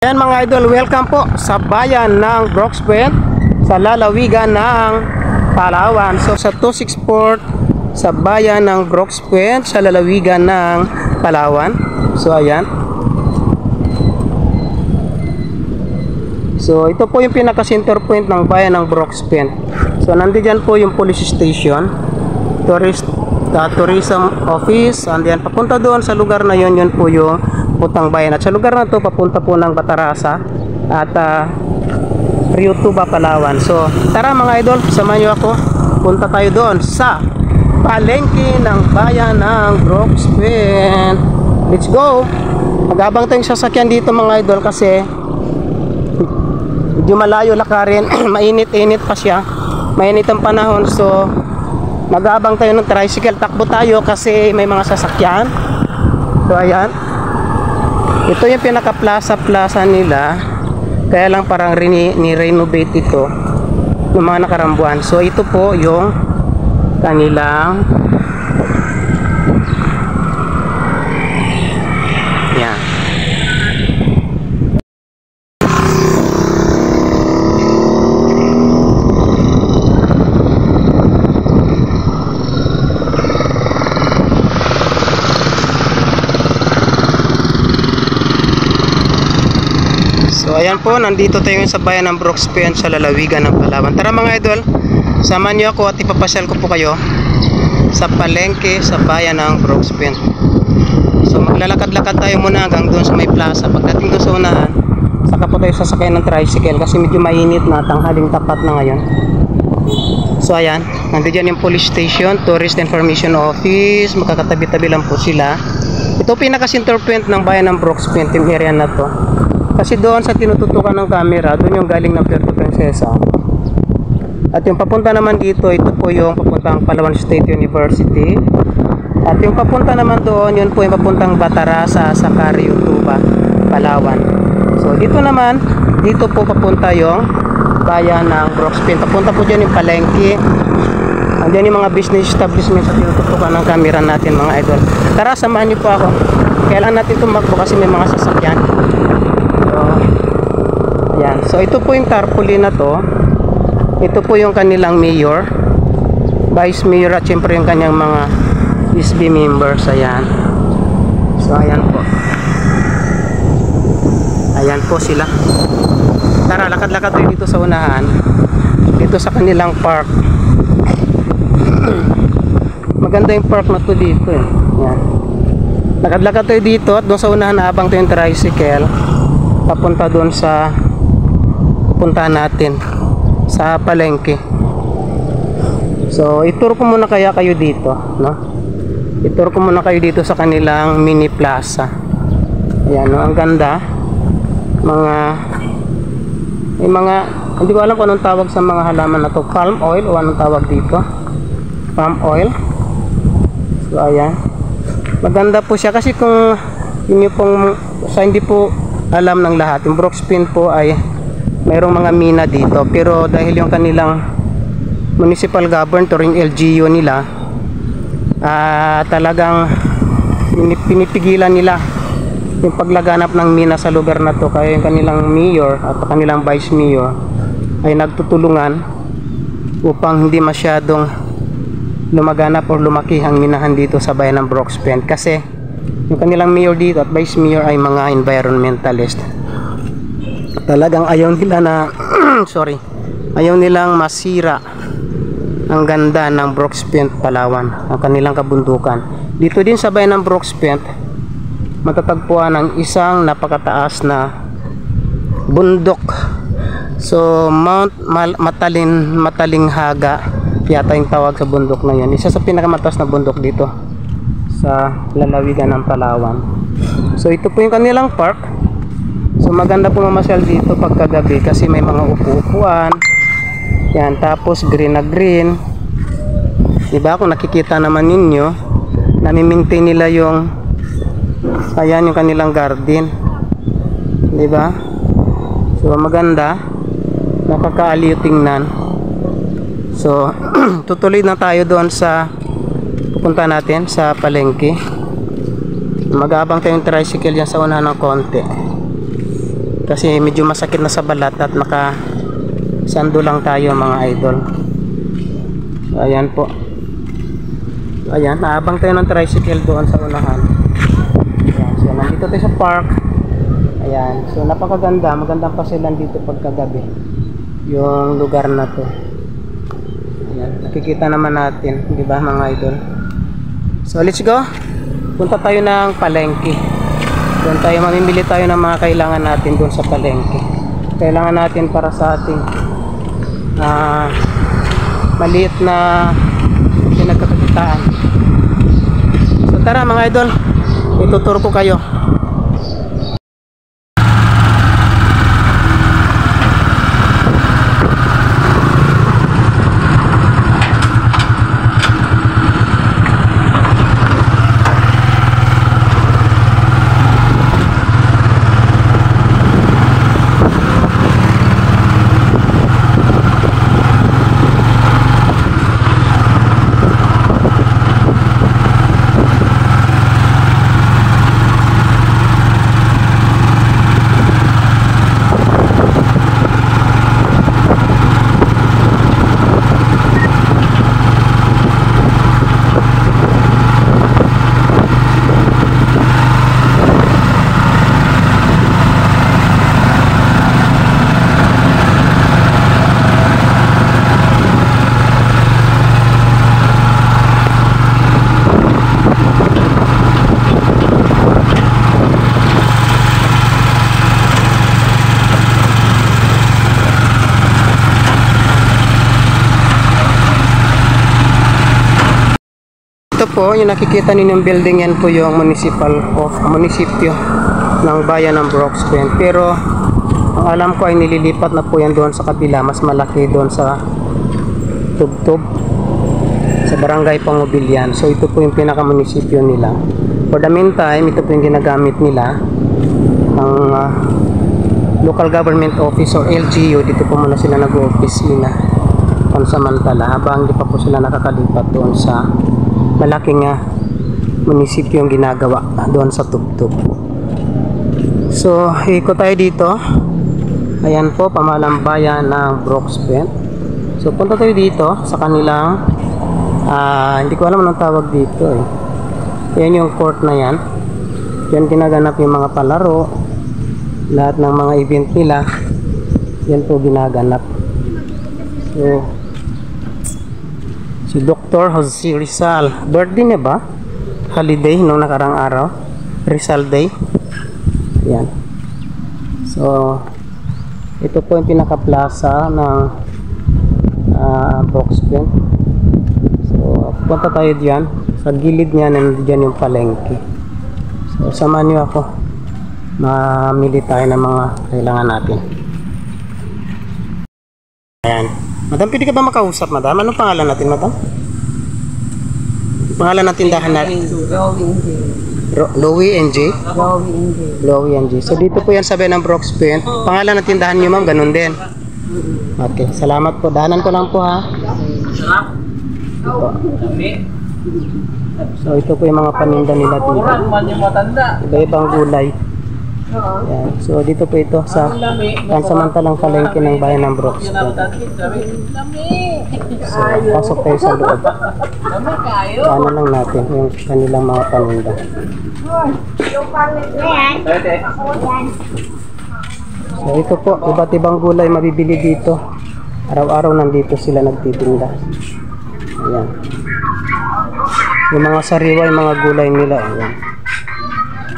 Ayan mga idol, welcome po sa bayan ng Brooks Point sa lalawigan ng Palawan. So sa 264 sa bayan ng Brooks Point sa lalawigan ng Palawan. So ayan. So ito po yung pinaka center point ng bayan ng Brooks Point. So nandiyan po yung police station, tourism office, and then papunta doon sa lugar na yun po yung Putang Bayan. At sa lugar na to papunta po ng Batarasa at Rio Tuba, Palawan. So tara mga idol, samahan nyo ako, punta tayo doon sa palengke ng bayan ng Brooks Point. Let's go. Mag-abang tayong sasakyan dito mga idol kasi medyo malayo lakarin. Mainit-init pa siya, mainit ang panahon. So mag-abang tayo ng tricycle, takbo tayo kasi may mga sasakyan. So ayan, ito yung pinaka plaza nila, kaya lang parang ni-renovate ito ng mga nakarambuan. So ito po yung kanilang yan. So ayan po, nandito tayo sa bayan ng Brooks Point sa lalawigan ng Palawan. Tara mga idol, samahan niyo ako at ipapasyal ko po kayo sa palengke sa bayan ng Brooks Point. So maglalakad-lakad tayo muna hanggang doon sa may plaza. Pagdating doon sa unahan, saka po tayo sasakay ng tricycle kasi medyo mainit na, tanghaling tapat na ngayon. So ayan, nandiyan yung police station, tourist information office, makakatabi-tabi lang po sila. Ito pinaka center point ng bayan ng Brooks Point, yung area na to. Kasi doon sa tinututukan ng camera, doon yung galing ng Puerto Princesa. At yung papunta naman dito, ito po yung papuntang Palawan State University. At yung papunta naman doon, yun po yung papuntang Batarasa sa Rio Tuba, Palawan. So dito naman, dito po papunta yung bayan ng Brooks Point. Papunta po dyan yung palengke. Andiyan yung mga business establishment sa tinututukan ng camera natin mga idol. Tara, samahan niyo po ako. Kailangan natin tumakbo kasi may mga sasakyan. Ayan. So ito po yung tarpaulin na to. Ito po yung kanilang mayor, vice mayor, at syempre yung kanyang mga SB members. Ayan. So ayan po. Ayan po sila. Tara, lakad-lakad tayo dito sa unahan, dito sa kanilang park. Maganda yung park na to dito eh. Ayan. Lakad-lakad tayo dito at doon sa unahan naabang tayo yung tricycle papunta doon sa puntahan natin sa palengke. So itur ko muna kaya kayo dito, no? Itur ko muna kayo dito sa kanilang mini plaza. Ayan, no? Ang ganda. May mga, hindi ko alam kung anong tawag sa mga halaman na to, palm oil o anong tawag dito, palm oil. So ayan, maganda po siya kasi kung inyo pong sa hindi po alam ng lahat, yung Brooks Point po ay mayroong mga mina dito, pero dahil yung kanilang municipal government or yung LGU nila talagang pinipigilan nila yung paglaganap ng mina sa lugar na to, kaya yung kanilang mayor at kanilang vice mayor ay nagtutulungan upang hindi masyadong lumaganap o lumaki ang minahan dito sa bayan ng Brooks Point, kasi yung kanilang mayor dito at vice mayor ay mga environmentalist. Talagang ayaw nila na sorry, ayaw nilang masira ang ganda ng Brooks Point, Palawan, ang kanilang kabundukan. Dito din sa bayan ng Brooks Point matatagpuan ang isang napakataas na bundok. So Mount Matalinghaga yata yung tawag sa bundok na yun. Isa sa pinakamataas na bundok dito sa lalawigan ng Palawan. So ito po yung kanilang park. So maganda po mamasyal dito pagkagabi kasi may mga upu-upuan. Yan, tapos green na green. Diba, kung nakikita naman ninyo, nami-maintain nila yung ayan yung kanilang garden. Diba? So maganda, nakakaaliw tingnan. So tutuloy na tayo doon sa pupunta natin sa palengke. Mag-aabang tayong tricycle yan sa unahan ng konti. Kasi medyo masakit na sa balat at sando lang tayo mga idol. So ayan po. So ayan, naabang tayo ng tricycle doon sa unahan. Ayan, so nandito tayo sa park. Ayan, so napakaganda, magandang pasyalan dito pagkagabi yung lugar na to. Ayan, nakikita naman natin, di ba mga idol? So let's go. Punta tayo ng palengke. Doon tayo mamimili tayo ng mga kailangan natin doon sa palengke. Kailangan natin para sa ating maliit na pinagkakakitaan. So tara mga idol, ituturo ko kayo. Ito po, yung nakikita ninyong building, yan po yung munisipyo ng bayan ng Brooks Point. Pero ang alam ko ay nililipat na po yan doon sa kabila, mas malaki doon sa Tubtub, sa barangay Pangubilyan. So ito po yung pinaka-munisipyo nila. For the meantime, ito po yung ginagamit nila ang local government office or LGU. Dito po muna sila nag-opisina pansamantala habang di pa po sila nakakalipat doon sa malaking munisipyo yung ginagawa doon sa Tubtub. So ikot tayo dito. Ayan po, pamahalang bayan ng Brooks Point. So punta tayo dito sa kanilang hindi ko alam anong tawag dito eh. Yan yung court na yan. Yan ginaganap yung mga palaro, lahat ng mga event nila. Yan po ginaganap. So si Dr. Jose Rizal, birthday niya ba? Holiday nung nakarang araw, Rizal Day. Yan. So ito po yung pinaka-plaza ng Brooks Point. So punta tayo diyan. Sa gilid niya nandiyan yung palengke. So samahan niyo ako. Mamili tayo ng mga kailangan natin. Ayan. Madam, pwede ka ba makausap, madam? Anong pangalan natin, madam? Pangalan ng tindahan natin? Louie NJ? Louie NJ. So dito po yan sa bayan ng Brooks Point. Pangalan ng tindahan niyo, ma'am, ganun din. Okay, salamat po. Dahanan ko lang po, ha. Ito. So ito po yung mga paninda nila dito. Iba-ibang gulay. Yan. So dito po ito sa pansamantalang palengke ng bayan ng Brooks Point. So pasok tayo sa loob. Ano lang natin yung kanilang mga paninda. So ito po, iba't ibang gulay mabibili dito. Araw-araw nandito sila nagtitinda. Ayan. Yung mga sariwa, yung mga gulay nila. Ayan.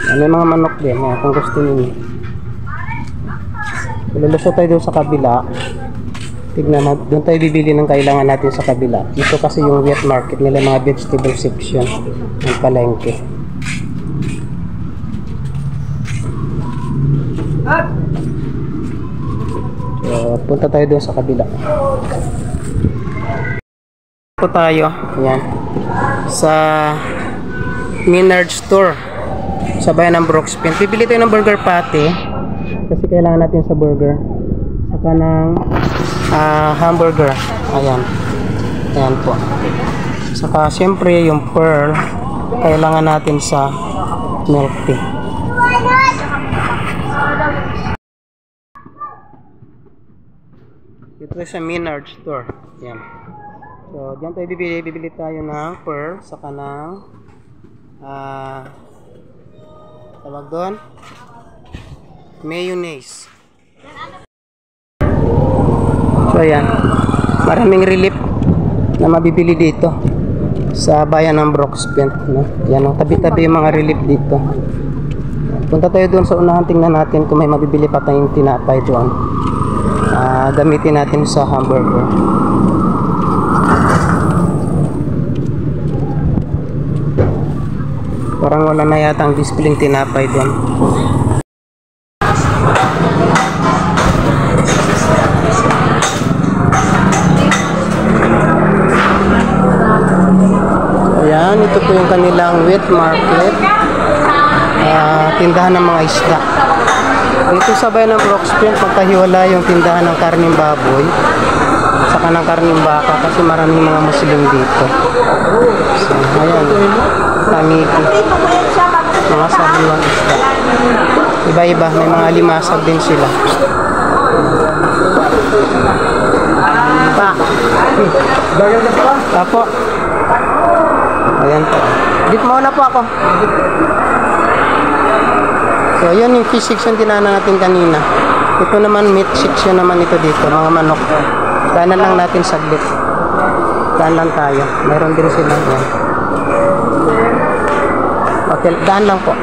May mga manok din, kung gusto niyo. Lulusot tayo doon sa kabila. Tignan natin, doon tayo bibili ng kailangan natin sa kabila. Ito kasi yung wet market nila, mga vegetable section ng palengke. So, punta tayo doon sa kabila. Punta tayo, ayan, sa Minard Store sa bayan ng Brooks Point. Bibili tayo ng burger patty kasi kailangan natin sa burger, saka ng hamburger. Ayan, ayan po. Saka siyempre yung pearl kailangan natin sa milk tea. Dito tayo sa Minard store. Yan. So, diyan tayo bibili tayo ng pearl, saka ng tawag doon, mayonnaise. So, ayan. Maraming relief na mabibili dito sa bayan ng Brooksfield, no? Yan, tabi-tabi yung mga relief dito. Punta tayo doon sa unahan, tingnan natin kung may mabibili pa tayong tinapay doon. Gamitin natin sa hamburger. Parang wala na yata ang display tinapay doon. Ayan, ito po yung kanilang wet market. Tindahan ng mga isda. Dito sa bayan ng Brooksfield, pagkahiwala yung tindahan ng karning baboy saka ng karning baka kasi maraming mga Muslim dito. So, ayan, tangiki, mga sariwang isda. Iba-iba, may mga limasag din sila. Pa. Apo. Ayan po. Dito muna po ako. So, yun yung fish section tinana natin kanina. Ito naman meat section naman ito dito, mga manok. Daanan lang natin saglit. Daan lang tayo. Mayroon din sila yan. Okay, daan lang po.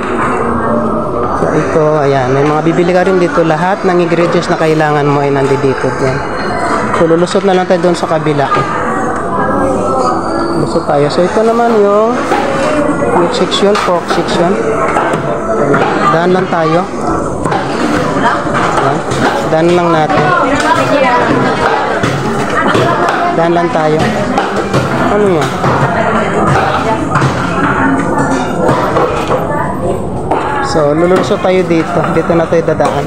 So, ito, ayan. May mga bibili ka rin dito. Lahat ng ingredients na kailangan mo ay nandito. Yan. So, lulusot na lang tayo doon sa kabila. Lusot tayo. So, ito naman yung meat section, pork section. Daan lang tayo. Ayan. Daan lang natin. Daan lang tayo. Ano yan? So, lulusot tayo dito. Dito na tayo dadaan.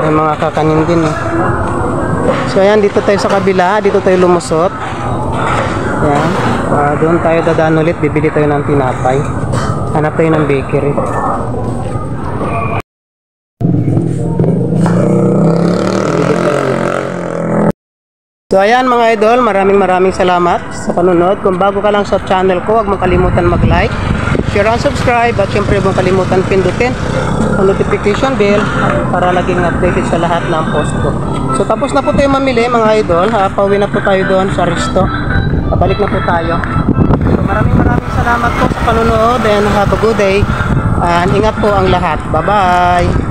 May mga kakanin din eh. So, ayan. Dito tayo sa kabila. Dito tayo lumusot. Ayan. Doon tayo dadaan ulit. Bibili tayo ng tinapay. Hanap tayo ng bakery. So ayan mga idol, maraming salamat sa panunod. Kung bago ka lang sa channel ko, huwag mong kalimutan mag-like, share and subscribe, at syempre huwag mong kalimutan pindutin ang notification bell para laging updated sa lahat ng post ko. So tapos na po tayo mamili mga idol, pauwi na po tayo doon sa resto. Pabalik na po tayo. So maraming salamat po sa panunod and have a good day. And ingat po ang lahat. Bye bye.